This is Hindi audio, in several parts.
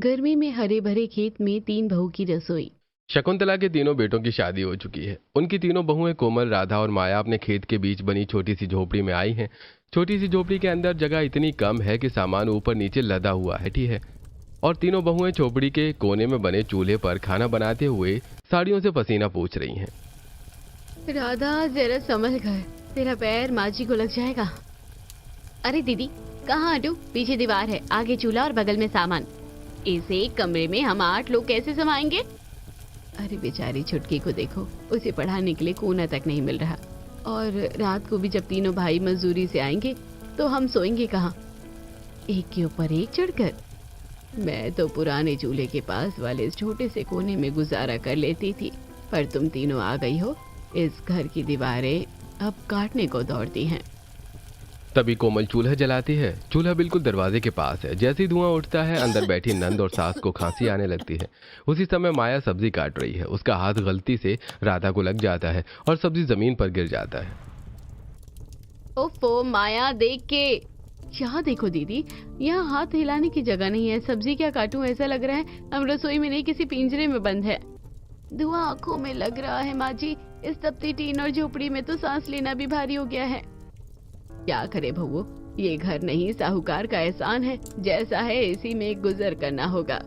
गर्मी में हरे भरे खेत में तीन बहू की रसोई। शकुंतला के तीनों बेटों की शादी हो चुकी है। उनकी तीनों बहुएं कोमल, राधा और माया अपने खेत के बीच बनी छोटी सी झोपड़ी में आई हैं। छोटी सी झोपड़ी के अंदर जगह इतनी कम है कि सामान ऊपर नीचे लदा हुआ है, ठीक है। और तीनों बहुएं झोपड़ी के कोने में बने चूल्हे पर खाना बनाते हुए साड़ियों से पसीना पोंछ रही हैं। राधा जरा संभल कर, तेरा पैर माची को लग जाएगा। अरे दीदी, कहाँ हटू? पीछे दीवार है, आगे चूल्हा और बगल में सामान। इस एक कमरे में हम 8 लोग कैसे समाएंगे? अरे बेचारी छुटकी को देखो, उसे पढ़ाने के लिए कोना तक नहीं मिल रहा। और रात को भी जब तीनों भाई मजदूरी से आएंगे तो हम सोएंगे कहाँ? एक के ऊपर एक चढ़कर। मैं तो पुराने चूल्हे के पास वाले इस छोटे से कोने में गुजारा कर लेती थी, पर तुम तीनों आ गई हो। इस घर की दीवारें अब काटने को दौड़ती हैं। तभी कोमल चूल्हा जलाती है। चूल्हा बिल्कुल दरवाजे के पास है। जैसे ही धुआं उठता है, अंदर बैठी नंद और सास को खांसी आने लगती है। उसी समय माया सब्जी काट रही है। उसका हाथ गलती से राधा को लग जाता है और सब्जी जमीन पर गिर जाता है। ओफो माया, देख के। यहाँ देखो दीदी, यहाँ हाथ हिलाने की जगह नहीं है। सब्जी क्या काटूं? ऐसा लग रहा है हम रसोई में नहीं, किसी पिंजरे में बंद है। धुआं आंखों में लग रहा है माँ जी। इस तपती टीन और झोपड़ी में तो सांस लेना भी भारी हो गया है। क्या करे बहू, ये घर नहीं साहूकार का एहसान है। जैसा है इसी में गुजर करना होगा।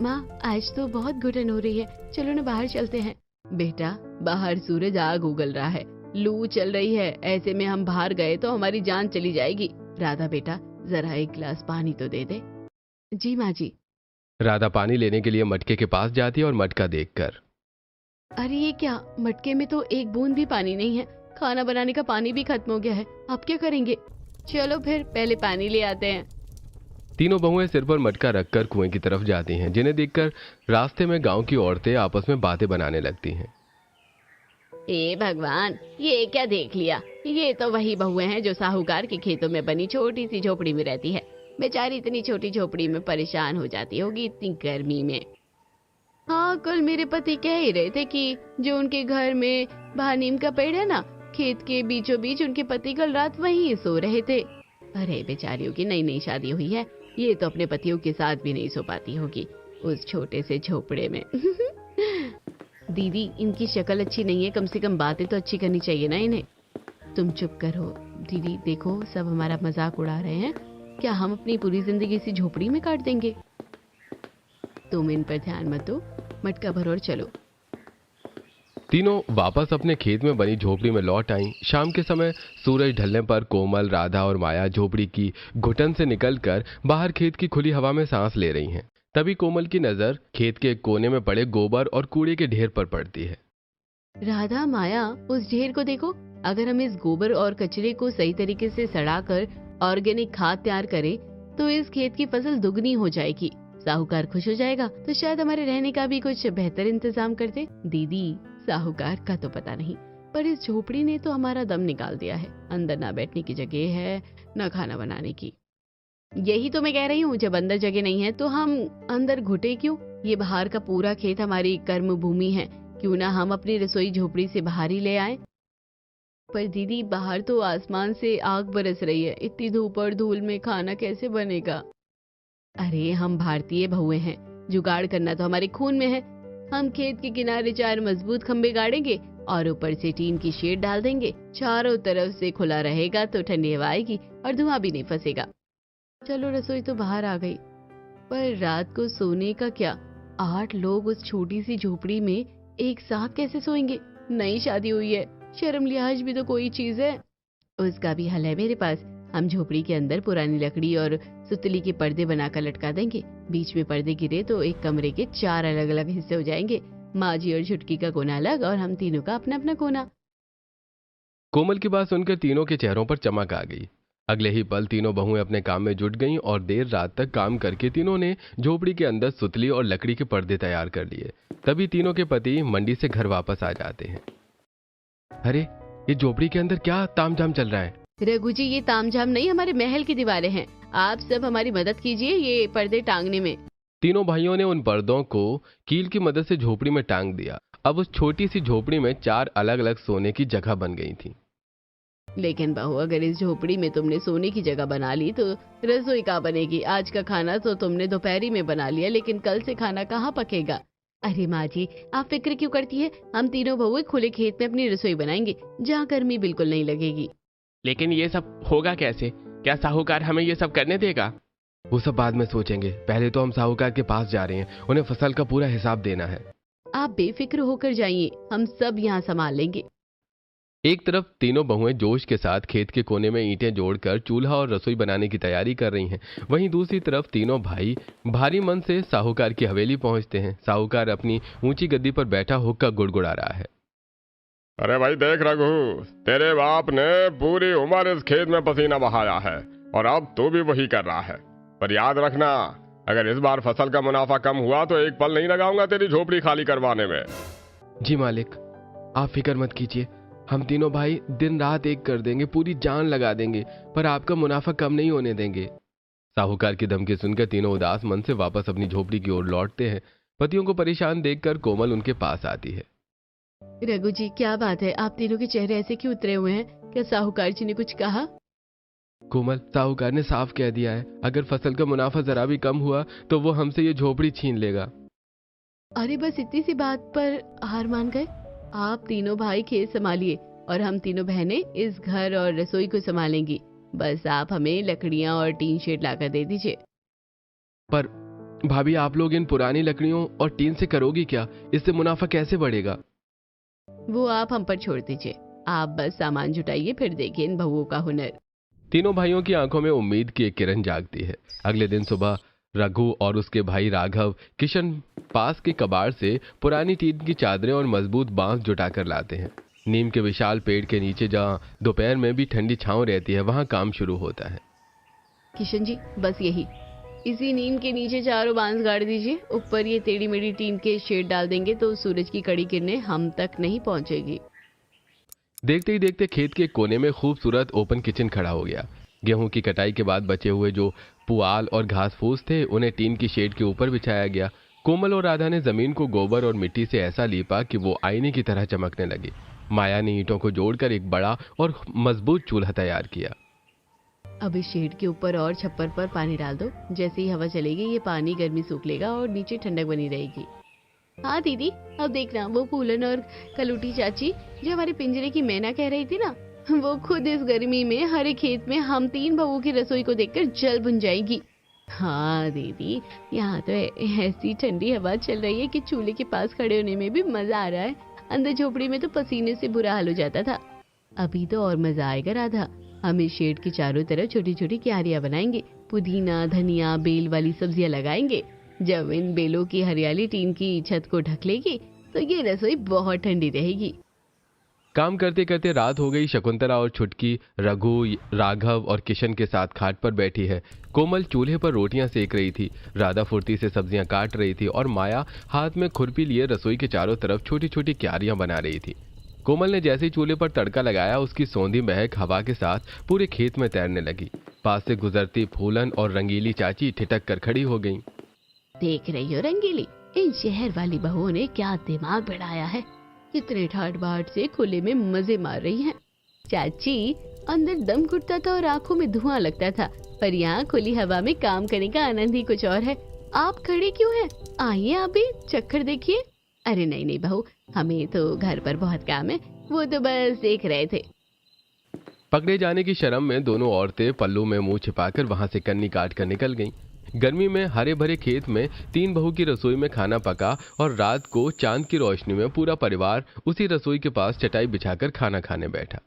माँ, आज तो बहुत घुटन हो रही है, चलो ना बाहर चलते हैं। बेटा, बाहर सूरज आग उगल रहा है, लू चल रही है। ऐसे में हम बाहर गए तो हमारी जान चली जाएगी। राधा बेटा, जरा एक गिलास पानी तो दे दे। जी माँ जी। राधा पानी लेने के लिए मटके के पास जाती है और मटका देखकर, अरे ये क्या, मटके में तो एक बूंद भी पानी नहीं है। खाना बनाने का पानी भी खत्म हो गया है। अब क्या करेंगे? चलो फिर पहले पानी ले आते हैं। तीनों बहुएं सिर पर मटका रखकर कुएं की तरफ जाती हैं, जिन्हें देखकर रास्ते में गांव की औरतें आपस में बातें बनाने लगती हैं। हे भगवान, ये क्या देख लिया? ये तो वही बहुएं हैं जो साहूकार के खेतों में बनी छोटी सी झोपड़ी में रहती है। बेचारी इतनी छोटी झोपड़ी में परेशान हो जाती होगी इतनी गर्मी में। हाँ, कल मेरे पति कह ही रहे थे कि जो उनके घर में बाहर नीम का पेड़ है ना, खेत के बीचों बीच उनके पति कल रात वहीं सो रहे थे। अरे बेचारियों की नई नई शादी हुई है, ये तो अपने पतियों के साथ भी नहीं सो पाती होगी उस छोटे से झोपड़े में। दीदी, इनकी शक्ल अच्छी नहीं है, कम से कम बातें तो अच्छी करनी चाहिए ना इन्हें। तुम चुप करो दीदी, देखो सब हमारा मजाक उड़ा रहे हैं। क्या हम अपनी पूरी जिंदगी इसी झोपड़ी में काट देंगे? तुम इन पर ध्यान मत दो, मटका भरो और चलो। तीनों वापस अपने खेत में बनी झोपड़ी में लौट आईं। शाम के समय सूरज ढलने पर कोमल, राधा और माया झोपड़ी की घुटन से निकलकर बाहर खेत की खुली हवा में सांस ले रही हैं। तभी कोमल की नजर खेत के कोने में पड़े गोबर और कूड़े के ढेर पर पड़ती है। राधा, माया, उस ढेर को देखो। अगर हम इस गोबर और कचरे को सही तरीके से सड़ाकर ऑर्गेनिक खाद तैयार करें तो इस खेत की फसल दुगनी हो जाएगी। साहूकार खुश हो जाएगा तो शायद हमारे रहने का भी कुछ बेहतर इंतजाम कर दे। दीदी, साहूकार का तो पता नहीं, पर इस झोपड़ी ने तो हमारा दम निकाल दिया है। अंदर ना बैठने की जगह है, ना खाना बनाने की। यही तो मैं कह रही हूँ, जब अंदर जगह नहीं है तो हम अंदर घुटे क्यों? ये बाहर का पूरा खेत हमारी कर्म भूमि है, क्यों ना हम अपनी रसोई झोपड़ी से बाहर ही ले आए। पर दीदी, बाहर तो आसमान से आग बरस रही है, इतनी धूप और धूल में खाना कैसे बनेगा? अरे हम भारतीय बहुएं हैं, जुगाड़ करना तो हमारे खून में है। हम खेत के किनारे 4 मजबूत खंबे गाड़ेंगे और ऊपर से टीन की शेड डाल देंगे। चारों तरफ से खुला रहेगा तो ठंडी हवा आएगी और धुआं भी नहीं फंसेगा। चलो, रसोई तो बाहर आ गई, पर रात को सोने का क्या? 8 लोग उस छोटी सी झोपड़ी में एक साथ कैसे सोएंगे? नई शादी हुई है, शर्म लिहाज भी तो कोई चीज है। उसका भी हल है मेरे पास। हम झोपड़ी के अंदर पुरानी लकड़ी और सुतली के पर्दे बनाकर लटका देंगे। बीच में पर्दे गिरे तो एक कमरे के 4 अलग अलग हिस्से हो जाएंगे। माँ जी और छुटकी का कोना अलग और हम तीनों का अपना अपना कोना। कोमल की बात सुनकर तीनों के चेहरों पर चमक आ गई। अगले ही पल तीनों बहुएं अपने काम में जुट गईं और देर रात तक काम करके तीनों ने झोपड़ी के अंदर सुतली और लकड़ी के पर्दे तैयार कर लिए। तभी तीनों के पति मंडी से घर वापस आ जाते हैं। अरे, ये झोपड़ी के अंदर क्या तामझाम चल रहा है? रघु जी, ये तामझाम नहीं, हमारे महल की दीवारें हैं। आप सब हमारी मदद कीजिए ये पर्दे टांगने में। तीनों भाइयों ने उन पर्दों को कील की मदद से झोपड़ी में टांग दिया। अब उस छोटी सी झोपड़ी में 4 अलग अलग सोने की जगह बन गई थी। लेकिन बहू, अगर इस झोपड़ी में तुमने सोने की जगह बना ली तो रसोई कहाँ बनेगी? आज का खाना तो तुमने दोपहरी में बना लिया, लेकिन कल से खाना कहाँ पकेगा? अरे माँ जी, आप फिक्र क्यों करती है? हम तीनों बहुएं खुले खेत में अपनी रसोई बनाएंगे, जहाँ गर्मी बिल्कुल नहीं लगेगी। लेकिन ये सब होगा कैसे? क्या साहूकार हमें ये सब करने देगा? वो सब बाद में सोचेंगे, पहले तो हम साहूकार के पास जा रहे हैं, उन्हें फसल का पूरा हिसाब देना है। आप बेफिक्र होकर जाइए, हम सब यहाँ संभाल लेंगे। एक तरफ तीनों बहुएं जोश के साथ खेत के कोने में ईंटें जोड़कर चूल्हा और रसोई बनाने की तैयारी कर रही हैं। वहीं दूसरी तरफ तीनों भाई भारी मन से साहूकार की हवेली पहुंचते हैं। साहूकार अपनी ऊंची गद्दी पर बैठा हुक्का गुड़गुड़ा रहा है। अरे भाई देख रघु, तेरे बाप ने पूरी उम्र इस खेत में पसीना बहाया है और अब तू भी वही कर रहा है। पर याद रखना, अगर इस बार फसल का मुनाफा कम हुआ तो एक पल नहीं लगाऊंगा तेरी झोपड़ी खाली करवाने में। जी मालिक, आप फिक्र मत कीजिए, हम तीनों भाई दिन रात एक कर देंगे, पूरी जान लगा देंगे, पर आपका मुनाफा कम नहीं होने देंगे। साहूकार की धमकी सुनकर तीनों उदास मन से वापस अपनी झोपड़ी की ओर लौटते हैं। पतियों को परेशान देखकर कोमल उनके पास आती है। रघु जी, क्या बात है? आप तीनों के चेहरे ऐसे क्यों उतरे हुए हैं? क्या साहूकार जी ने कुछ कहा? कोमल, साहूकार ने साफ कह दिया है, अगर फसल का मुनाफा जरा भी कम हुआ तो वो हमसे ये झोपड़ी छीन लेगा। अरे बस इतनी सी बात पर हार मान गए? आप तीनों भाई खेत संभालिए और हम तीनों बहनें इस घर और रसोई को संभालेंगी। बस आप हमें लकड़ियां और टीन शेड लाकर दे दीजिए। पर भाभी, आप लोग इन पुरानी लकड़ियों और टीन से करोगी क्या? इससे मुनाफा कैसे बढ़ेगा? वो आप हम पर छोड़ दीजिए, आप बस सामान जुटाइए, फिर देखिए इन बहुओं का हुनर। तीनों भाइयों की आंखों में उम्मीद की एक किरण जागती है। अगले दिन सुबह रघु और उसके भाई राघव किशन पास के कबाड़ से पुरानी टीन की चादरें और मजबूत बांस जुटाकर लाते हैं। नीम के विशाल पेड़ के नीचे, जहां दोपहर में भी ठंडी छांव रहती है, वहां काम शुरू होता है। किशन जी, बस यही, इसी नीम के नीचे चारों बांस गाड़ दीजिए। ऊपर ये टेढ़ी मेढ़ी टीन के शेड डाल देंगे तो सूरज की कड़ी किरणें हम तक नहीं पहुंचेगी। देखते ही देखते खेत के कोने में खूबसूरत ओपन किचन खड़ा हो गया। गेहूं की कटाई के बाद बचे हुए जो पुआल और घास फूस थे, उन्हें टीन की शेड के ऊपर बिछाया गया। कोमल और राधा ने जमीन को गोबर और मिट्टी से ऐसा लीपा कि वो आईने की तरह चमकने लगी। माया ने ईंटों को जोड़कर एक बड़ा और मजबूत चूल्हा तैयार किया। अब इस शेड के ऊपर और छप्पर पर पानी डाल दो। जैसे ही हवा चलेगी ये पानी गर्मी सूख लेगा और नीचे ठंडक बनी रहेगी। हाँ दीदी, अब देखना, वो फूलन और कलूटी चाची जो हमारे पिंजरे की मैना कह रही थी ना, वो खुद इस गर्मी में हरे खेत में हम तीन बहुओं की रसोई को देखकर जल भुन जाएगी। हाँ दीदी, यहाँ तो ऐसी ठंडी हवा चल रही है कि चूल्हे के पास खड़े होने में भी मजा आ रहा है। अंदर झोपड़ी में तो पसीने से बुरा हाल हो जाता था। अभी तो और मजा आएगा राधा। हम इस शेड के चारों तरफ छोटी छोटी क्यारियां बनाएंगे, पुदीना, धनिया, बेल वाली सब्जियां लगाएंगे। जब इन बेलों की हरियाली टीन की छत को ढक लेगी तो ये रसोई बहुत ठंडी रहेगी। काम करते करते रात हो गई। शकुंतला और छुटकी रघु, राघव और किशन के साथ खाट पर बैठी है। कोमल चूल्हे पर रोटियां सेक रही थी, राधा फुर्ती से सब्जियां काट रही थी और माया हाथ में खुरपी लिए रसोई के चारों तरफ छोटी छोटी क्यारियां बना रही थी। कोमल ने जैसे ही चूल्हे पर तड़का लगाया, उसकी सौंधी महक हवा के साथ पूरे खेत में तैरने लगी। पास से गुजरती फूलन और रंगीली चाची ठिठक कर खड़ी हो गईं। देख रही हो रंगीली, इन शहर वाली बहुओं ने क्या दिमाग बढ़ाया है। कितने ठाट बाट से खुले में मजे मार रही हैं। चाची, अंदर दम घुटता था और आंखों में धुआं लगता था, पर यहाँ खुली हवा में काम करने का आनंद ही कुछ और है। आप खड़े क्यों हैं? आइए आप भी चक्कर देखिए। अरे नहीं नहीं बहू, हमें तो घर पर बहुत काम है, वो तो बस देख रहे थे। पकड़े जाने की शर्म में दोनों औरतें पल्लू में मुंह छिपाकर वहां से कन्नी काट कर निकल गईं। गर्मी में हरे भरे खेत में तीन बहू की रसोई में खाना पका और रात को चांद की रोशनी में पूरा परिवार उसी रसोई के पास चटाई बिछाकर खाना खाने बैठा।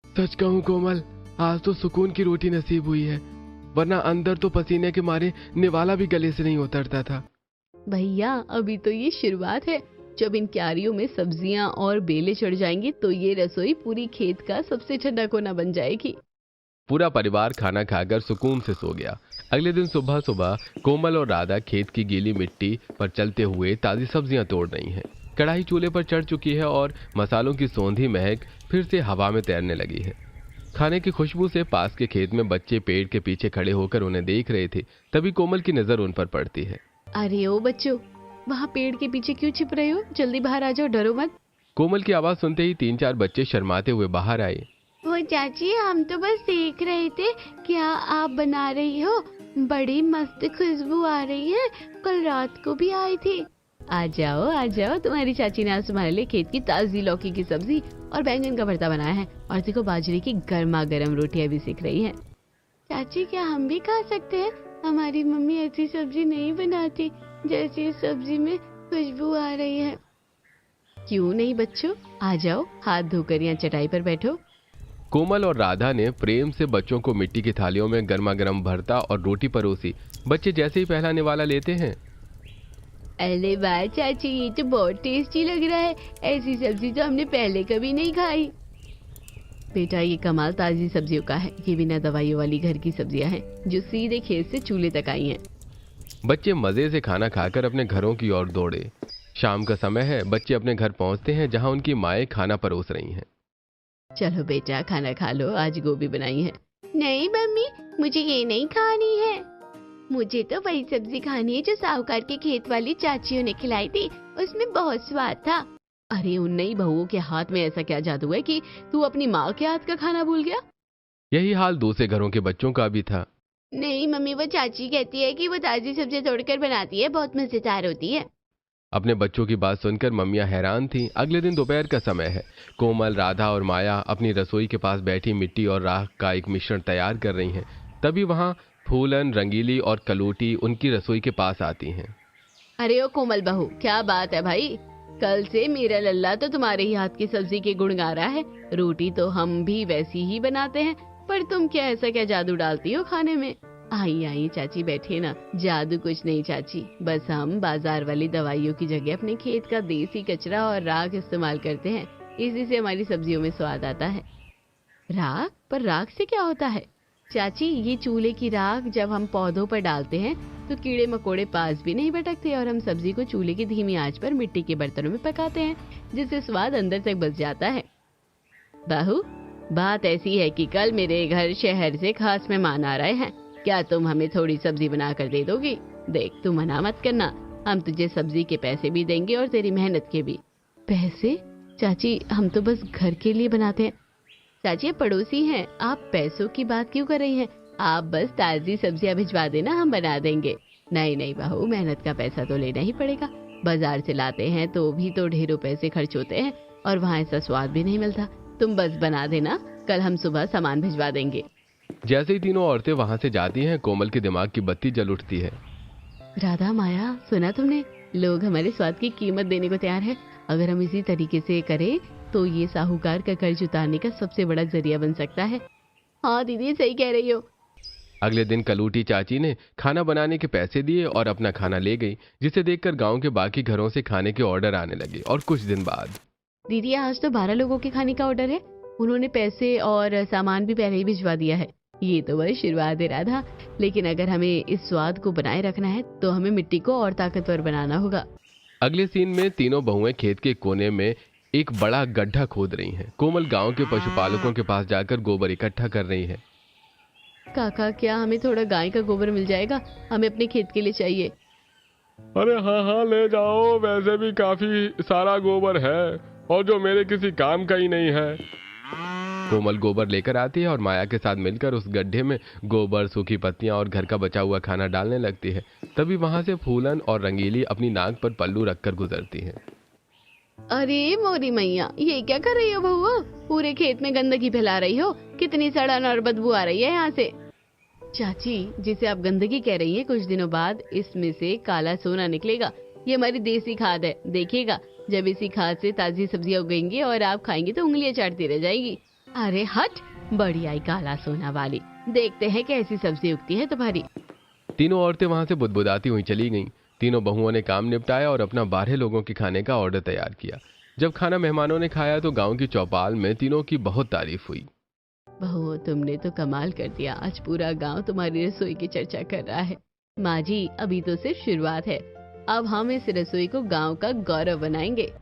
सच कहूं कोमल, आज तो सुकून की रोटी नसीब हुई है, वरना अंदर तो पसीने के मारे निवाला भी गले से नहीं उतरता था। भैया, अभी तो ये शुरुआत है। जब इन क्यारियों में सब्जियां और बेले चढ़ जाएंगी तो ये रसोई पूरी खेत का सबसे ठंडा कोना बन जाएगी। पूरा परिवार खाना खाकर सुकून से सो गया। अगले दिन सुबह सुबह कोमल और राधा खेत की गीली मिट्टी पर चलते हुए ताजी सब्जियां तोड़ रही हैं। कढ़ाई चूल्हे पर चढ़ चुकी है और मसालों की सौंधी महक फिर से हवा में तैरने लगी है। खाने की खुशबू से पास के खेत में बच्चे पेड़ के पीछे खड़े होकर उन्हें देख रहे थे। तभी कोमल की नजर उन पर पड़ती है। अरे ओ बच्चों, वहाँ पेड़ के पीछे क्यों छिप रहे हो? जल्दी बाहर आ जाओ, डरो मत। कोमल की आवाज सुनते ही 3-4 बच्चे शर्माते हुए बाहर आए। वो चाची, हम तो बस देख रहे थे, क्या आप बना रही हो? बड़ी मस्त खुशबू आ रही है, कल रात को भी आई थी। आ जाओ, तुम्हारी चाची ने आज तुम्हारे लिए खेत की ताजी लौकी की सब्जी और बैंगन का भरता बनाया है, और देखो बाजरे की गर्मा गर्म रोटियां भी सेक रही हैं। चाची, क्या हम भी खा सकते हैं? हमारी मम्मी ऐसी सब्जी नहीं बनाती जैसी इस सब्जी में खुशबू आ रही है। क्यों नहीं बच्चों, आ जाओ, हाथ धोकर यहाँ चटाई पर बैठो। कोमल और राधा ने प्रेम से बच्चों को मिट्टी की थालियों में गर्मा गर्म भरता और रोटी परोसी। बच्चे जैसे ही पहला निवाला लेते हैं, अरे वाह चाची, ये तो बहुत टेस्टी लग रहा है, ऐसी सब्जी तो हमने पहले कभी नहीं खाई। बेटा, ये कमाल ताजी सब्जियों का है, ये बिना दवाइयों वाली घर की सब्जियां हैं जो सीधे खेत से चूल्हे तक आई हैं। बच्चे मजे से खाना खाकर अपने घरों की ओर दौड़े। शाम का समय है, बच्चे अपने घर पहुंचते हैं जहां उनकी माएं खाना परोस रही हैं। चलो बेटा, खाना खा लो, आज गोभी बनाई है। नहीं मम्मी, मुझे ये नहीं खानी है। मुझे तो वही सब्जी खानी है जो साहूकार के खेत वाली चाचियों ने खिलाई थी, उसमें बहुत स्वाद था। अरे उन नई बहुओं के हाथ में ऐसा क्या जादू है कि तू अपनी माँ के हाथ का खाना भूल गया? यही हाल दूसरे घरों के बच्चों का भी था। नहीं मम्मी, वो चाची कहती है कि वो ताजी सब्जी तोड़कर बनाती है, बहुत मजेदार होती है। अपने बच्चों की बात सुनकर मम्मियां हैरान थीं। अगले दिन दोपहर का समय है। कोमल, राधा और माया अपनी रसोई के पास बैठी मिट्टी और राख का एक मिश्रण तैयार कर रही हैं। तभी वहां फूलन, रंगीली और कलोटी उनकी रसोई के पास आती हैं। अरे ओ कोमल बहू, क्या बात है भाई? कल से मेरा लल्ला तो तुम्हारे ही हाथ की सब्जी के गुण गा रहा है। रोटी तो हम भी वैसी ही बनाते हैं, पर तुम क्या ऐसा क्या जादू डालती हो खाने में? आई चाची, बैठिए ना। जादू कुछ नहीं चाची, बस हम बाजार वाली दवाइयों की जगह अपने खेत का देसी कचरा और राख इस्तेमाल करते हैं, इसी से हमारी सब्जियों में स्वाद आता है। राख? पर राख से क्या होता है? चाची, ये चूल्हे की राख जब हम पौधों पर डालते हैं तो कीड़े मकोड़े पास भी नहीं भटकते, और हम सब्जी को चूल्हे की धीमी आंच पर मिट्टी के बर्तनों में पकाते हैं, जिससे स्वाद अंदर तक बस जाता है। बहू, बात ऐसी है कि कल मेरे घर शहर से खास मेहमान आ रहे हैं, क्या तुम हमें थोड़ी सब्जी बना कर दे दोगी? देख, तू मना मत करना, हम तुझे सब्जी के पैसे भी देंगे और तेरी मेहनत के भी। पैसे? चाची, हम तो बस घर के लिए बनाते हैं। चाची, आप पड़ोसी हैं, आप पैसों की बात क्यों कर रही हैं? आप बस ताजी सब्जियां भिजवा देना, हम बना देंगे। नहीं बहू, मेहनत का पैसा तो लेना ही पड़ेगा। बाजार से लाते हैं तो भी तो ढेरों पैसे खर्च होते हैं, और वहाँ ऐसा स्वाद भी नहीं मिलता। तुम बस बना देना, कल हम सुबह सामान भिजवा देंगे। जैसे ही तीनों औरतें वहां से जाती हैं, कोमल के दिमाग की बत्ती जल उठती है। राधा, माया, सुना तुमने? लोग हमारे स्वाद की कीमत देने को तैयार है। अगर हम इसी तरीके से करें तो ये साहूकार का कर्ज उतारने का सबसे बड़ा जरिया बन सकता है। हाँ दीदी, सही कह रही हो। अगले दिन कलूटी चाची ने खाना बनाने के पैसे दिए और अपना खाना ले गई, जिसे देखकर गांव के बाकी घरों से खाने के ऑर्डर आने लगे। और कुछ दिन बाद, दीदी, आज तो 12 लोगों के खाने का ऑर्डर है। उन्होंने पैसे और सामान भी पहले ही भिजवा दिया है। ये तो बस शुरुआत है राधा, लेकिन अगर हमें इस स्वाद को बनाए रखना है तो हमें मिट्टी को और ताकतवर बनाना होगा। अगले सीन में तीनों बहुएं खेत के कोने में एक बड़ा गड्ढा खोद रही हैं। कोमल गांव के पशुपालकों के पास जाकर गोबर इकट्ठा कर रही है। काका, क्या हमें थोड़ा गाय का गोबर मिल जाएगा? हमें अपने खेत के लिए चाहिए। अरे हाँ, ले जाओ, वैसे भी काफी सारा गोबर है और जो मेरे किसी काम का ही नहीं है। कोमल गोबर लेकर आती है और माया के साथ मिलकर उस गड्ढे में गोबर, सूखी पत्तियां और घर का बचा हुआ खाना डालने लगती है। तभी वहां से फूलन और रंगीली अपनी नाक पर पल्लू रखकर गुजरती हैं। अरे मोरी मैया, ये क्या कर रही हो बहू? पूरे खेत में गंदगी फैला रही हो, कितनी सड़न और बदबू आ रही है यहाँ से। चाची, जिसे आप गंदगी कह रही हैं, कुछ दिनों बाद इसमें से काला सोना निकलेगा। ये हमारी देसी खाद है, देखिएगा। जब इसी खाद से ताजी सब्जियां उगेंगी और आप खाएंगे तो उंगलियां चाटती रह जाएगी। अरे हट, बड़ी आई काला सोना वाली, देखते हैं कैसी सब्जी उगती है तुम्हारी। तीनों औरतें वहां से बुदबुदाती हुई चली गईं। तीनों बहुओं ने काम निपटाया और अपना 12 लोगों के खाने का ऑर्डर तैयार किया। जब खाना मेहमानों ने खाया तो गांव की चौपाल में तीनों की बहुत तारीफ हुई। बहू, तुमने तो कमाल कर दिया, आज पूरा गांव तुम्हारी रसोई की चर्चा कर रहा है। माँ जी, अभी तो सिर्फ शुरुआत है, अब हम इस रसोई को गांव का गौरव बनाएंगे।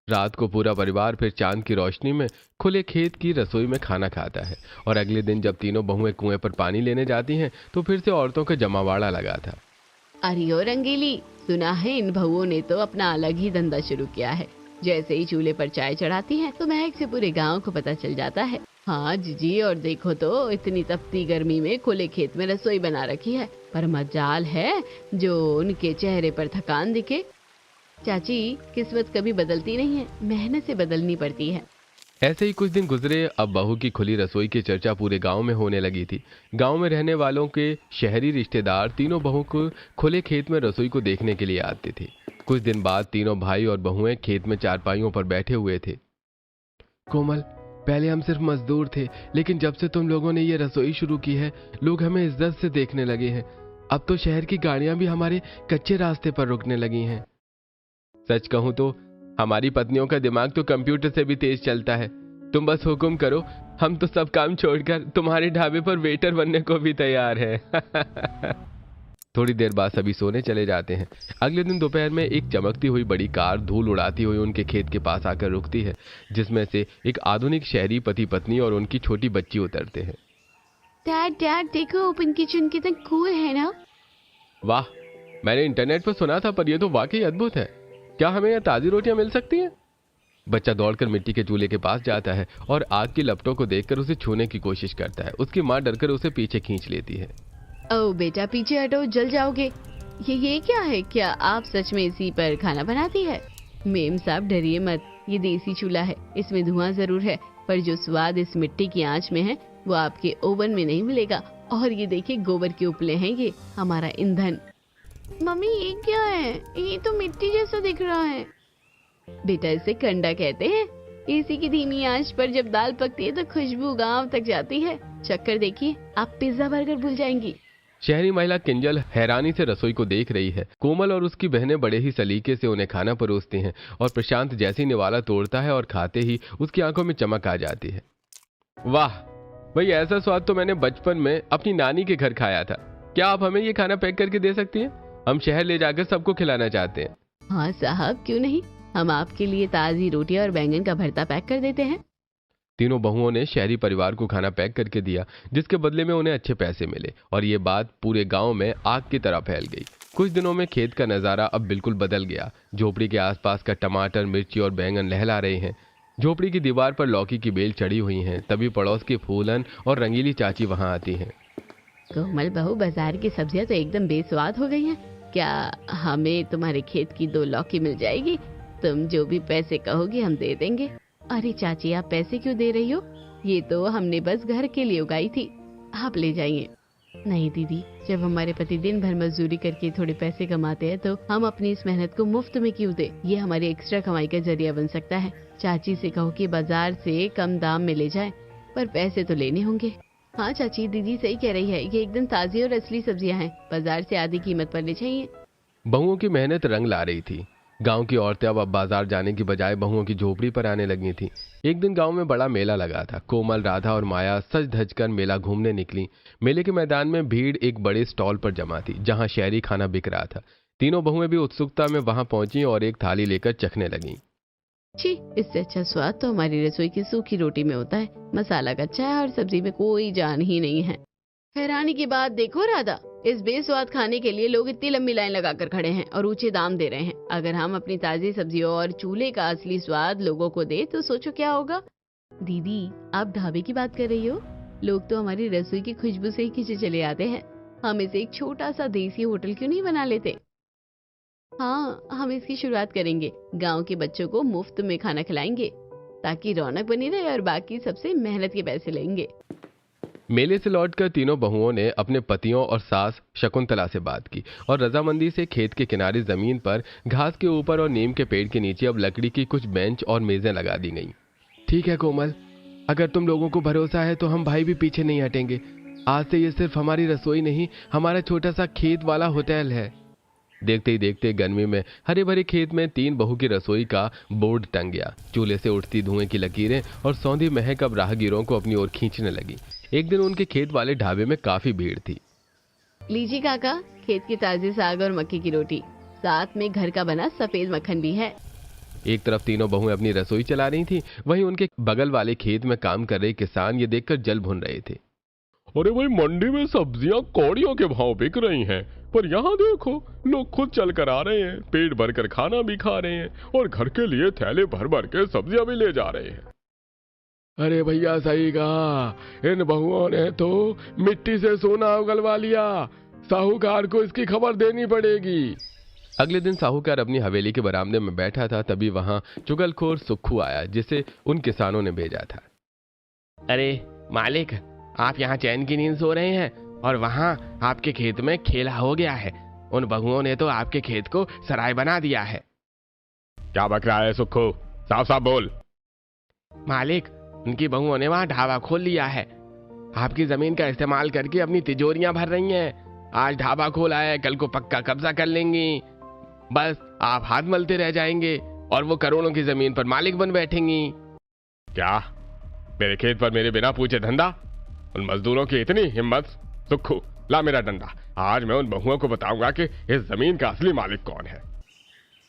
रात को पूरा परिवार फिर चांद की रोशनी में खुले खेत की रसोई में खाना खाता है। और अगले दिन जब तीनों बहुएं कुएं पर पानी लेने जाती हैं तो फिर से औरतों का जमावाड़ा लगा था। अरे ओ रंगीली, सुना है इन बहुओं ने तो अपना अलग ही धंधा शुरू किया है। जैसे ही चूल्हे पर चाय चढ़ाती हैं तो महक से पूरे गांव को पता चल जाता है। हाँ जीजी, और देखो तो इतनी तपती गर्मी में खुले खेत में रसोई बना रखी है, पर मजाल है जो उनके चेहरे पर थकान दिखे। चाची, किस्मत कभी बदलती नहीं है, मेहनत से बदलनी पड़ती है। ऐसे ही कुछ दिन गुजरे। अब बहू की खुली रसोई की चर्चा पूरे गांव में होने लगी थी। गांव में रहने वालों के शहरी रिश्तेदार तीनों बहू को खुले खेत में रसोई को देखने के लिए आते थे। कुछ दिन बाद तीनों भाई और बहुएं खेत में चारपाइयों पर बैठे हुए थे। कोमल, पहले हम सिर्फ मजदूर थे, लेकिन जब से तुम लोगों ने ये रसोई शुरू की है, लोग हमें इज्जत से देखने लगे हैं। अब तो शहर की गाड़ियां भी हमारे कच्चे रास्ते पर रुकने लगी हैं। सच कहूं तो हमारी पत्नियों का दिमाग तो कंप्यूटर से भी तेज चलता है। तुम बस हुक्म करो, हम तो सब काम छोड़कर तुम्हारे ढाबे पर वेटर बनने को भी तैयार है। थोड़ी देर बाद सभी सोने चले जाते हैं। अगले दिन दोपहर में एक चमकती हुई बड़ी कार धूल उड़ाती हुई उनके खेत के पास आकर रुकती है, जिसमें से एक आधुनिक शहरी पति पत्नी और उनकी छोटी बच्ची उतरते हैं। डैड देखो, ओपन किचन कितना कूल है ना। वाह, मैंने इंटरनेट पर सुना था, पर यह तो वाकई अद्भुत है। क्या हमें यहाँ ताजी रोटियां मिल सकती हैं? बच्चा दौड़कर मिट्टी के चूल्हे के पास जाता है और आग की लपटों को देखकर उसे छूने की कोशिश करता है। उसकी माँ डरकर उसे पीछे खींच लेती है। ओ बेटा, पीछे हटो, जल जाओगे। ये क्या है? क्या आप सच में इसी पर खाना बनाती है? मेम साहब डरिए मत, ये देसी चूल्हा है, इसमें धुआं जरूर है, पर जो स्वाद इस मिट्टी की आंच में है वो आपके ओवन में नहीं मिलेगा। और ये देखिए, गोबर के उपले हैं, ये हमारा ईंधन। मम्मी, ये क्या है? ये तो मिट्टी जैसा दिख रहा है। बेटा, इसे कंडा कहते हैं। इसी की धीमी आंच पर जब दाल पकती है तो खुशबू गांव तक जाती है। चक्कर देखिए, आप पिज्जा बर्गर भूल जाएंगी। शहरी महिला किंजल हैरानी से रसोई को देख रही है। कोमल और उसकी बहनें बड़े ही सलीके से उन्हें खाना परोसती हैं और प्रशांत जैसे ही निवाला तोड़ता है और खाते ही उसकी आंखों में चमक आ जाती है। वाह भाई, ऐसा स्वाद तो मैंने बचपन में अपनी नानी के घर खाया था। क्या आप हमें ये खाना पैक करके दे सकती हैं? हम शहर ले जाकर सबको खिलाना चाहते हैं। हाँ साहब, क्यों नहीं, हम आपके लिए ताजी रोटी और बैंगन का भरता पैक कर देते हैं। तीनों बहुओं ने शहरी परिवार को खाना पैक करके दिया, जिसके बदले में उन्हें अच्छे पैसे मिले और ये बात पूरे गांव में आग की तरह फैल गई। कुछ दिनों में खेत का नजारा अब बिल्कुल बदल गया। झोपड़ी के आसपास का टमाटर, मिर्ची और बैंगन लहला रहे हैं। झोपड़ी की दीवार पर लौकी की बेल चढ़ी हुई हैं। तभी पड़ोस की फूलन और रंगीली चाची वहां आती हैं। कोमल बहू, बाजार की सब्जियां तो एकदम बेस्वाद हो गई हैं। क्या हमें तुम्हारे खेत की 2 लौकी मिल जाएगी? तुम जो भी पैसे कहोगी हम दे देंगे। अरे चाची, आप पैसे क्यों दे रही हो? ये तो हमने बस घर के लिए उगाई थी, आप ले जाइए। नहीं दीदी, जब हमारे पति दिन भर मजदूरी करके थोड़े पैसे कमाते हैं तो हम अपनी इस मेहनत को मुफ्त में क्यों दे? ये हमारी एक्स्ट्रा कमाई का जरिया बन सकता है। चाची से कहो कि बाजार से कम दाम में ले जाए, पर पैसे तो लेने होंगे। हाँ चाची, दीदी सही कह रही है, ये एकदम ताजी और असली सब्जियां हैं, बाजार से आधी कीमत पर ले जाइए। बहुओं की मेहनत रंग ला रही थी। गांव की औरतें अब बाजार जाने की बजाय बहुओं की झोपड़ी पर आने लगी थी। एक दिन गांव में बड़ा मेला लगा था। कोमल, राधा और माया सज धज कर मेला घूमने निकली। मेले के मैदान में भीड़ एक बड़े स्टॉल पर जमा थी, जहां शहरी खाना बिक रहा था। तीनों बहुएं भी उत्सुकता में वहां पहुंची और एक थाली लेकर चखने लगीं। छी, इससे अच्छा स्वाद तो हमारी रसोई की सूखी रोटी में होता है। मसाला कच्चा है और सब्जी में कोई जान ही नहीं है। हैरानी की बात देखो राधा, इस बेस्वाद खाने के लिए लोग इतनी लंबी लाइन लगाकर खड़े हैं और ऊंचे दाम दे रहे हैं। अगर हम अपनी ताजी सब्जियों और चूल्हे का असली स्वाद लोगों को दे तो सोचो क्या होगा। दीदी, आप ढाबे की बात कर रही हो? लोग तो हमारी रसोई की खुशबू से ही खींचे चले आते हैं। हम इसे एक छोटा सा देसी होटल क्यों नहीं बना लेते? हाँ, हम इसकी शुरुआत करेंगे। गांव के बच्चों को मुफ्त में खाना खिलाएंगे ताकि रौनक बनी रहे और बाकी सबसे मेहनत के पैसे लेंगे। मेले से लौटकर तीनों बहुओं ने अपने पतियों और सास शकुंतला से बात की और रजामंदी से खेत के किनारे जमीन पर घास के ऊपर और नीम के पेड़ के नीचे अब लकड़ी की कुछ बेंच और मेजें लगा दी गईं। ठीक है कोमल, अगर तुम लोगों को भरोसा है तो हम भाई भी पीछे नहीं हटेंगे। आज से ये सिर्फ हमारी रसोई नहीं, हमारा छोटा सा खेत वाला होटल है। देखते ही देखते गर्मी में हरे भरे खेत में 3 बहू की रसोई का बोर्ड टंग गया। चूल्हे से उठती धुएं की लकीरें और सौंधी महक अब राहगीरों को अपनी ओर खींचने लगी। एक दिन उनके खेत वाले ढाबे में काफी भीड़ थी। लीजिए काका, खेत की ताजी साग और मक्की की रोटी, साथ में घर का बना सफेद मक्खन भी है। एक तरफ तीनों बहुएं अपनी रसोई चला रही थी, वहीं उनके बगल वाले खेत में काम कर रहे किसान ये देखकर जल भुन रहे थे। अरे भाई, मंडी में सब्जियां कौड़ियों के भाव बिक रही हैं, पर यहाँ देखो लोग खुद चल कर आ रहे हैं, पेट भर कर खाना भी खा रहे हैं और घर के लिए थैले भर भर के सब्जियां भी ले जा रहे हैं। अरे भैया सही कहा, इन बहुओं ने तो मिट्टी से सोना उगलवा लिया। साहूकार को इसकी खबर देनी पड़ेगी। अगले दिन साहूकार अपनी हवेली के बरामदे में बैठा था, तभी वहां चुगलखोर सुक्खू आया, जिसे उन किसानों ने भेजा था। अरे मालिक, आप यहाँ चैन की नींद सो रहे हैं और वहाँ आपके खेत में खेला हो गया है। उन बहुओं ने तो आपके खेत को सराय बना दिया है। क्या बक रहा है सुक्खू? साफ साफ बोल। मालिक, उनकी बहुओं ने वहाँ ढाबा खोल लिया है। आपकी जमीन का इस्तेमाल करके अपनी तिजोरियां भर रही हैं। आज ढाबा खोला है, कल को पक्का कब्जा कर लेंगी। बस आप हाथ मलते रह जाएंगे और वो करोड़ों की जमीन पर मालिक बन बैठेंगी। क्या मेरे खेत पर मेरे बिना पूछे धंधा? उन मजदूरों की इतनी हिम्मत? सुक्खू, ला मेरा डंडा। आज मैं उन बहुओं को बताऊंगा कि इस जमीन का असली मालिक कौन है।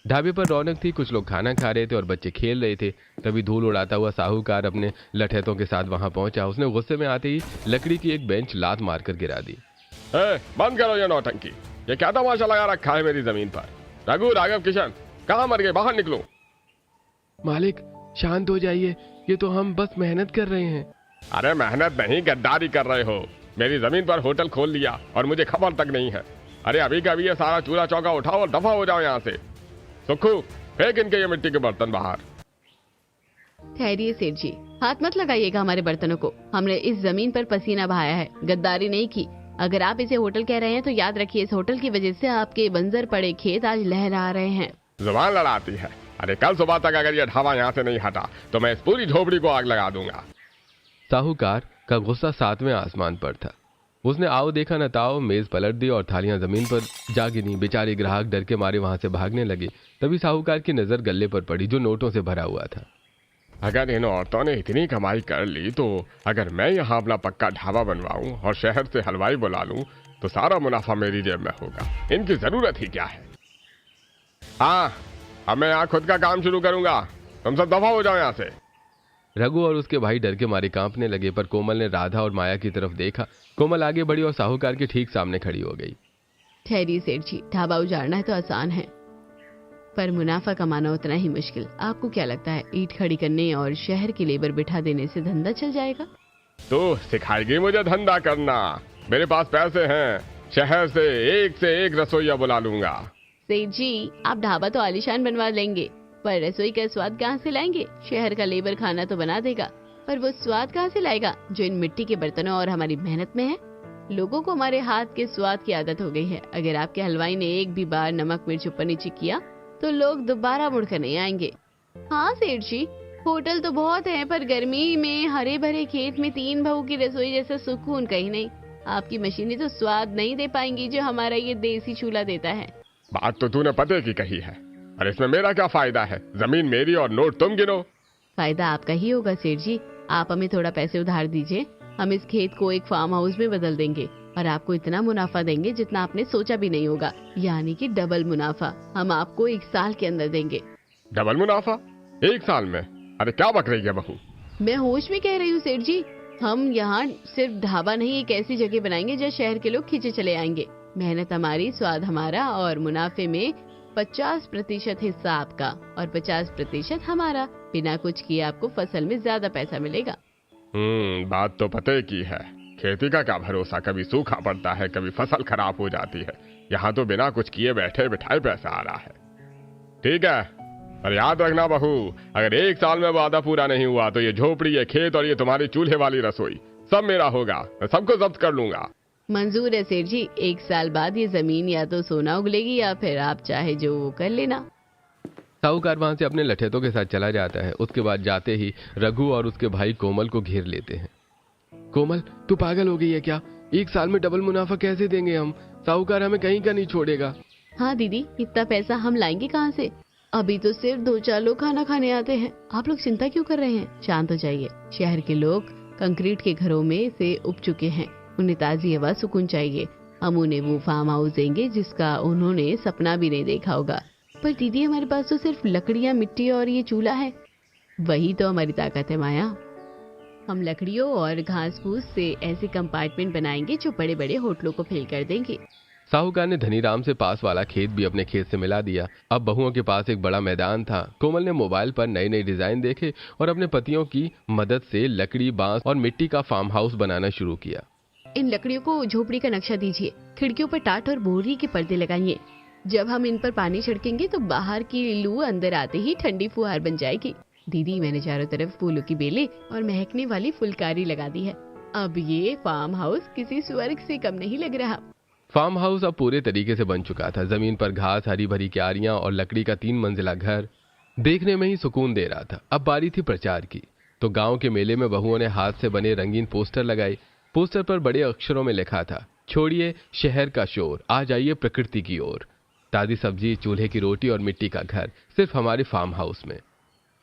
ढाबे पर रौनक थी, कुछ लोग खाना खा रहे थे और बच्चे खेल रहे थे। तभी धूल उड़ाता हुआ साहूकार अपने लठैतों के साथ वहां पहुंचा। उसने गुस्से में आते ही लकड़ी की एक बेंच लात मारकर गिरा दी। बंद करो ये नौटंकी। ये क्या तमाशा लगा रखा है मेरी जमीन पर? रघु, राघव, किशन, कहाँ मर गए? बाहर निकलो। मालिक शांत हो जाइए, ये तो हम बस मेहनत कर रहे हैं। अरे मेहनत नहीं, गद्दारी कर रहे हो। मेरी जमीन पर होटल खोल लिया और मुझे खबर तक नहीं है। अरे अभी का अभी ये सारा चूल्हा चौका उठाओ और दफा हो जाओ यहाँ से। सुक्खू, फेंक इनके ये मिट्टी के बर्तन बाहर। ठहरिए सेठ जी, हाथ मत लगाइएगा हमारे बर्तनों को। हमने इस जमीन पर पसीना बहाया है, गद्दारी नहीं की। अगर आप इसे होटल कह रहे हैं तो याद रखिए, इस होटल की वजह से आपके बंजर पड़े खेत आज लहरा रहे हैं। जुबान लड़ाती है। अरे कल सुबह तक अगर ये ढाबा यहाँ से नहीं हटा तो मैं इस पूरी झोपड़ी को आग लगा दूंगा। साहूकार का गुस्सा सातवें आसमान पर था। उसने आओ देखा न ताओ मेज पलट दी और थालियां जमीन पर जा गिरी। बेचारे ग्राहक डर के मारे वहां से भागने लगे। तभी साहूकार की नजर गल्ले पर पड़ी जो नोटों से भरा हुआ था। अगर इन औरतों ने इतनी कमाई कर ली तो अगर मैं यहाँ अपना पक्का ढाबा बनवाऊं और शहर से हलवाई बुला लूं तो सारा मुनाफा मेरी जेब में होगा। इनकी जरूरत ही क्या है? हाँ, अब मैं यहाँ खुद का काम शुरू करूंगा। तुम सब दफा हो जाओ यहाँ से। रघु और उसके भाई डर के मारे कांपने लगे, पर कोमल ने राधा और माया की तरफ देखा। कोमल आगे बढ़ी और साहूकार के ठीक सामने खड़ी हो गई। ठहरिए सेठ जी, ढाबा उजाड़ना है तो आसान है, पर मुनाफा कमाना उतना ही मुश्किल। आपको क्या लगता है ईंट खड़ी करने और शहर की लेबर बिठा देने से धंधा चल जाएगा? तो सिखाएगी मुझे धंधा करना? मेरे पास पैसे हैं, शहर से एक रसोइया बुला लूंगा। सेठ जी, आप ढाबा तो आलीशान बनवा लेंगे, पर रसोई का स्वाद कहाँ से लाएंगे? शहर का लेबर खाना तो बना देगा, पर वो स्वाद कहाँ से लाएगा जो इन मिट्टी के बर्तनों और हमारी मेहनत में है? लोगों को हमारे हाथ के स्वाद की आदत हो गई है। अगर आपके हलवाई ने एक भी बार नमक मिर्च ऊपर नीचे किया तो लोग दोबारा मुड़कर नहीं आएंगे। हाँ सेठ जी, होटल तो बहुत है, पर गर्मी में हरे भरे खेत में 3 बहू की रसोई जैसा सुकून कहीं नहीं। आपकी मशीनें तो स्वाद नहीं दे पाएंगी जो हमारा ये देसी चूल्हा देता है। बात तो तूने पते की कही है, और इसमें मेरा क्या फायदा है? जमीन मेरी और नोट तुम गिनो। फायदा आपका ही होगा सेठ जी। आप हमें थोड़ा पैसे उधार दीजिए, हम इस खेत को एक फार्म हाउस में बदल देंगे और आपको इतना मुनाफा देंगे जितना आपने सोचा भी नहीं होगा, यानी कि डबल मुनाफा हम आपको 1 साल के अंदर देंगे। डबल मुनाफा 1 साल में? अरे क्या बक रही है बहू? मैं होश में कह रही हूँ सेठ जी। हम यहाँ सिर्फ ढाबा नहीं, एक ऐसी जगह बनाएंगे जहाँ शहर के लोग खींचे चले आएंगे। मेहनत हमारी, स्वाद हमारा और मुनाफे में 50% हिस्सा आपका और 50% हमारा। बिना कुछ किए आपको फसल में ज्यादा पैसा मिलेगा। बात तो पते की है। खेती का क्या भरोसा, कभी सूखा पड़ता है, कभी फसल खराब हो जाती है। यहाँ तो बिना कुछ किए बैठे बिठाए पैसा आ रहा है। ठीक है, पर याद रखना बहू, अगर 1 साल में वादा पूरा नहीं हुआ तो ये झोपड़ी, ये खेत और ये तुम्हारी चूल्हे वाली रसोई सब मेरा होगा। मैं सबको जब्त कर लूंगा। मंजूर है सेठ जी। 1 साल बाद ये जमीन या तो सोना उगलेगी या फिर आप चाहे जो वो कर लेना। साहूकार वहां से अपने लठैतों के साथ चला जाता है। उसके बाद जाते ही रघु और उसके भाई कोमल को घेर लेते हैं। कोमल, तू पागल हो गई है क्या? 1 साल में डबल मुनाफा कैसे देंगे हम? साहूकार हमें कहीं का नहीं छोड़ेगा। हाँ दीदी, इतना पैसा हम लाएंगे कहाँ से? अभी तो सिर्फ 2-4 लोग खाना खाने आते हैं। आप लोग चिंता क्यों कर रहे हैं? शांत हो जाइए। शहर के लोग कंक्रीट के घरों में से उब चुके हैं, उन्हें ताजी हवा, सुकून चाहिए। हम उन्हें वो फार्म हाउस देंगे जिसका उन्होंने सपना भी नहीं देखा होगा। पर दीदी, हमारे पास तो सिर्फ लकड़ियाँ, मिट्टी और ये चूल्हा है। वही तो हमारी ताकत है माया। हम लकड़ियों और घास फूस से ऐसे कंपार्टमेंट बनाएंगे जो बड़े बड़े होटलों को फिल कर देंगे। साहूकार ने धनीराम से पास वाला खेत भी अपने खेत से मिला दिया। अब बहुओं के पास एक बड़ा मैदान था। कोमल ने मोबाइल पर नए नए डिजाइन देखे और अपने पतियों की मदद से लकड़ी, बांस और मिट्टी का फार्म हाउस बनाना शुरू किया। इन लकड़ियों को झोपड़ी का नक्शा दीजिए, खिड़कियों पर टाट और बोरी के पर्दे लगाइए। जब हम इन पर पानी छिड़केंगे तो बाहर की लू अंदर आते ही ठंडी फुहार बन जाएगी। दीदी, मैंने चारों तरफ फूलों की बेलें और महकने वाली फुलकारी लगा दी है। अब ये फार्म हाउस किसी स्वर्ग से कम नहीं लग रहा। फार्म हाउस अब पूरे तरीके से बन चुका था। जमीन पर घास, हरी भरी क्यारियां और लकड़ी का 3 मंजिला घर देखने में ही सुकून दे रहा था। अब बारी थी प्रचार की। तो गांव के मेले में बहुओं ने हाथ से बने रंगीन पोस्टर लगाए। पोस्टर पर बड़े अक्षरों में लिखा था, छोड़िए शहर का शोर, आ जाइए प्रकृति की ओर। ताजी सब्जी, चूल्हे की रोटी और मिट्टी का घर सिर्फ हमारे फार्म हाउस में।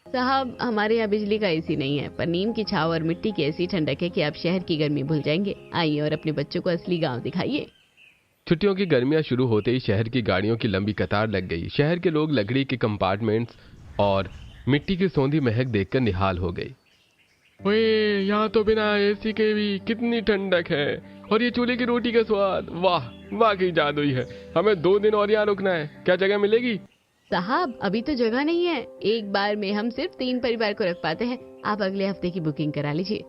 साहब, हमारे यहाँ बिजली का एसी नहीं है, पर नीम की छाव और मिट्टी की ऐसी ठंडक है कि आप शहर की गर्मी भूल जाएंगे। आइए और अपने बच्चों को असली गांव दिखाइए। छुट्टियों की गर्मियां शुरू होते ही शहर की गाड़ियों की लंबी कतार लग गई। शहर के लोग लकड़ी के कंपार्टमेंट्स और मिट्टी की सौंधी महक देखकर निहाल हो गई। ओए, यहाँ तो बिना एसी के भी कितनी ठंडक है, और ये चूल्हे की रोटी का स्वाद, वाह वाकई जादुई है। हमें 2 दिन और यहाँ रुकना है, क्या जगह मिलेगी? साहब, अभी तो जगह नहीं है। एक बार में हम सिर्फ 3 परिवार को रख पाते हैं। आप अगले हफ्ते की बुकिंग करा लीजिए।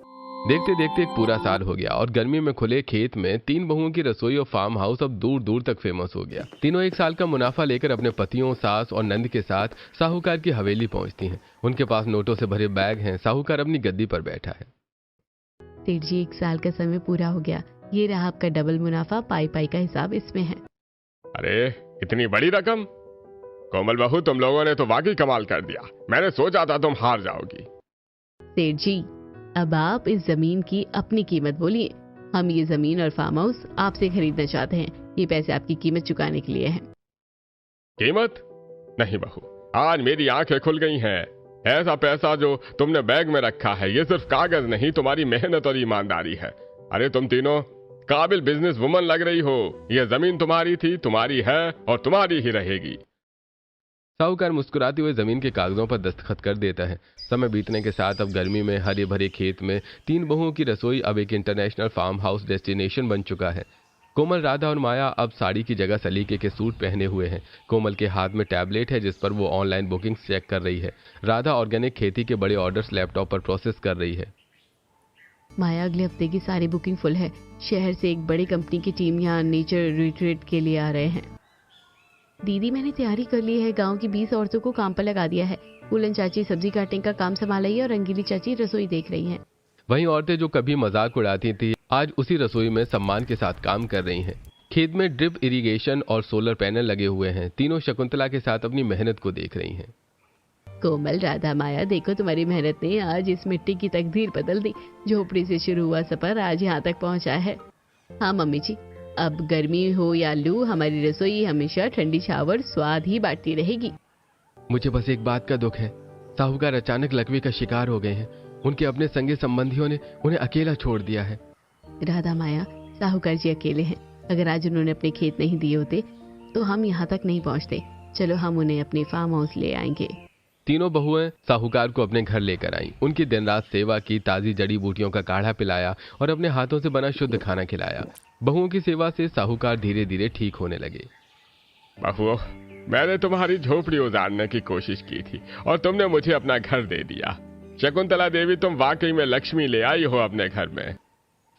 देखते देखते एक पूरा साल हो गया और गर्मी में खुले खेत में 3 बहुओं की रसोई और फार्म हाउस अब दूर दूर तक फेमस हो गया। तीनों 1 साल का मुनाफा लेकर अपने पतियों, सास और नंद के साथ साहूकार की हवेली पहुंचती हैं। उनके पास नोटों से भरे बैग हैं। साहूकार अपनी गद्दी पर बैठा है। सेठ जी, 1 साल का समय पूरा हो गया। ये रहा आपका डबल मुनाफा, पाई पाई का हिसाब इसमें है। अरे, इतनी बड़ी रकम! कोमल बहू, तुम लोगों ने तो वाकई कमाल कर दिया। मैंने सोचा था तुम हार जाओगी। सेठ जी, अब आप इस जमीन की अपनी कीमत बोलिए। हम ये जमीन और फार्म हाउस आपसे खरीदना चाहते हैं। ये पैसे आपकी कीमत चुकाने के लिए हैं। कीमत? नहीं बहू, आज मेरी आंखें खुल गई हैं। ऐसा पैसा जो तुमने बैग में रखा है, ये सिर्फ कागज नहीं, तुम्हारी मेहनत और ईमानदारी है। अरे, तुम तीनों काबिल बिजनेस वुमन लग रही हो। यह जमीन तुम्हारी थी, तुम्हारी है और तुम्हारी ही रहेगी। साहूकार मुस्कुराते हुए जमीन के कागजों पर दस्तखत कर देता है। समय बीतने के साथ अब गर्मी में हरे भरे खेत में 3 बहुओं की रसोई अब एक इंटरनेशनल फार्म हाउस डेस्टिनेशन बन चुका है। कोमल, राधा और माया अब साड़ी की जगह सलीके के सूट पहने हुए हैं। कोमल के हाथ में टैबलेट है जिस पर वो ऑनलाइन बुकिंग्स चेक कर रही है। राधा ऑर्गेनिक खेती के बड़े ऑर्डर्स लैपटॉप पर प्रोसेस कर रही है। माया, अगले हफ्ते की सारी बुकिंग फुल है। शहर से एक बड़ी कंपनी की टीम यहाँ नेचर रिट्रीट के लिए आ रहे हैं। दीदी, मैंने तैयारी कर ली है। गांव की 20 औरतों को काम पर लगा दिया है। फूलन चाची सब्जी काटने का काम संभाल रही है और रंगीली चाची रसोई देख रही हैं। वहीं औरतें जो कभी मजाक उड़ाती थी, आज उसी रसोई में सम्मान के साथ काम कर रही हैं। खेत में ड्रिप इरिगेशन और सोलर पैनल लगे हुए हैं। तीनों शकुंतला के साथ अपनी मेहनत को देख रही हैं। कोमल, राधा, माया, देखो तुम्हारी मेहनत ने आज इस मिट्टी की तकदीर बदल दी। झोपड़ी से शुरू हुआ सफर आज यहाँ तक पहुँचा है। हाँ मम्मी जी, अब गर्मी हो या लू, हमारी रसोई हमेशा ठंडी छावर स्वाद ही बांटती रहेगी। मुझे बस एक बात का दुख है, साहूकार अचानक लकवे का शिकार हो गए हैं। उनके अपने संगी संबंधियों ने उन्हें अकेला छोड़ दिया है। राधा, माया, साहूकार जी अकेले हैं। अगर आज उन्होंने अपने खेत नहीं दिए होते तो हम यहाँ तक नहीं पहुँचते। चलो, हम उन्हें अपने फार्म हाउस ले आएंगे। तीनों बहुएं साहूकार को अपने घर लेकर आईं। उनकी दिन रात सेवा की, ताजी जड़ी बूटियों का काढ़ा पिलाया और अपने हाथों से बना शुद्ध खाना खिलाया। बहुओं की सेवा से साहूकार धीरे धीरे ठीक होने लगे। बहुओं, मैंने तुम्हारी झोपड़ी उजाड़ने की कोशिश की थी और तुमने मुझे अपना घर दे दिया। शकुंतला देवी, तुम वाकई में लक्ष्मी ले आई हो अपने घर में।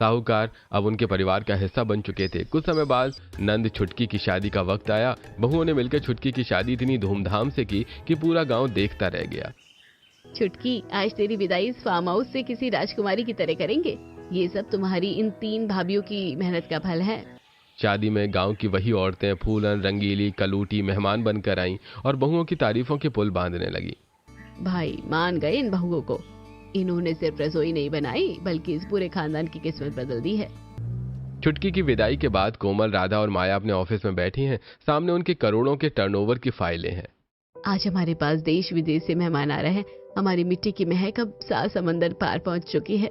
साहूकार अब उनके परिवार का हिस्सा बन चुके थे। कुछ समय बाद नंद छुटकी की शादी का वक्त आया। बहुओं ने मिलकर छुटकी की शादी इतनी धूमधाम से की कि पूरा गांव देखता रह गया। छुटकी, आज तेरी विदाई इस फार्म हाउस से किसी राजकुमारी की तरह करेंगे। ये सब तुम्हारी इन 3 भाभियों की मेहनत का फल है। शादी में गांव की वही औरतें फूलन, रंगीली, कलूटी मेहमान बनकर आईं और बहुओं की तारीफों के पुल बांधने लगी। भाई मान गए इन बहुओं को। इन्होंने सिर्फ रसोई नहीं बनाई बल्कि इस पूरे खानदान की किस्मत बदल दी है। छुटकी की विदाई के बाद कोमल, राधा और माया अपने ऑफिस में बैठी हैं। सामने उनके करोड़ों के टर्नओवर की फाइलें हैं। आज हमारे पास देश विदेश से मेहमान आ रहे हैं। हमारी मिट्टी की महक अब 7 समंदर पार पहुंच चुकी है।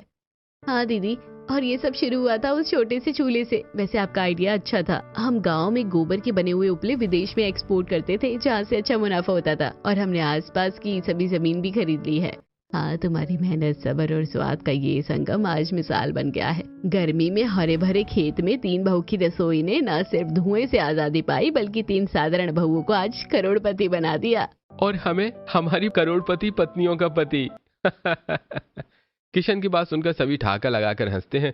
हाँ दीदी, और ये सब शुरू हुआ था उस छोटे से चूल्हे से। वैसे आपका आइडिया अच्छा था। हम गांव में गोबर के बने हुए उपले विदेश में एक्सपोर्ट करते थे, जहाँ से अच्छा मुनाफा होता था, और हमने आसपास की सभी जमीन भी खरीद ली है। हाँ, तुम्हारी मेहनत, सब्र और स्वाद का ये संगम आज मिसाल बन गया है। गर्मी में हरे भरे खेत में 3 बहू की रसोई ने न सिर्फ धुएं से आजादी पाई बल्कि 3 साधारण बहुओं को आज करोड़पति बना दिया। और हमें हमारी करोड़पति पत्नियों का पति। किशन की बात सुनकर सभी ठहाका लगाकर हंसते हैं